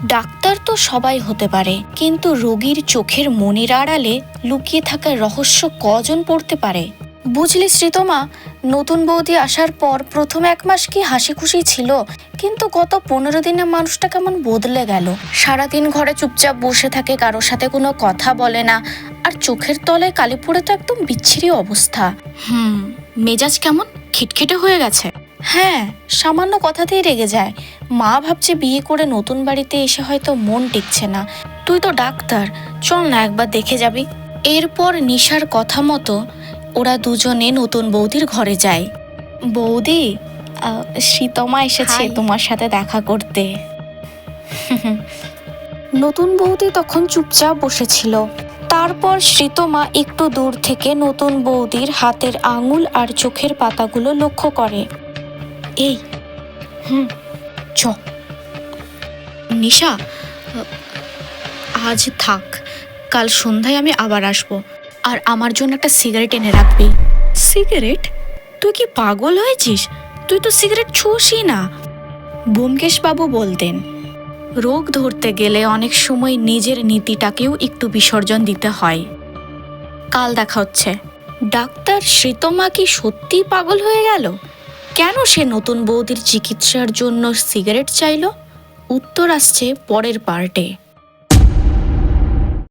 Doctor তো সবাই হতে পারে, কিন্তু রোগীর চোখের মনির আড়ালে লুকিয়ে থাকা রহস্য কজন পড়তে পারে? বুঝলি শ্রীতমা, নতুন বৌদি আসার পর প্রথম 1 মাস কি হাসি খুশি ছিল, কিন্তু গত 15 দিনে মানুষটা কেমন বদলে গেল। সারাদিন ঘরে চুপচাপ বসে থাকে, কারোর সাথে কোনো কথা বলে না, আর চোখের তলায় কালি পড়ে তো একদম বিচ্ছিরি অবস্থা। মেজাজ কেমন খিটখিটে হয়ে গেছে। হ্যাঁ, সামান্য কথাতেই রেগে যায়। মা ভাবছে বিয়ে করে নতুন বাড়িতে এসে হয়তো মন টিকছে না। তুই তো ডাক্তার, চল না একবার দেখে যাবি। এরপর নিশার কথা মতো ওরা দুজনে নতুন বৌদির ঘরে যায়। বৌদি, শ্রীতমা এসেছে তোমার সাথে দেখা করতে। নতুন বৌদি তখন চুপচাপ বসেছিল। তারপর শ্রীতমা একটু দূর থেকে নতুন বৌদির হাতের আঙুল আর চোখের পাতাগুলো লক্ষ্য করে। এই চ নিশা, আজ থাক, কাল সন্ধ্যায় আমি আবার আসবো, আর আমার জন্য একটা সিগারেট এনে রাখবি। সিগারেট? তুই কি পাগল হয়েছিস? তুই তো সিগারেট ছোসই না। ব্যোমকেশবাবু বলতেন, রোগ ধরতে গেলে অনেক সময় নিজের নীতিটাকেও একটু বিসর্জন দিতে হয়। কাল দেখা হচ্ছে। ডাক্তার শ্রীতমা কি সত্যিই পাগল হয়ে গেল? কেন সে নতুন বৌদির চিকিৎসার জন্য সিগারেট চাইল? উত্তর আসছে পরের পার্টে।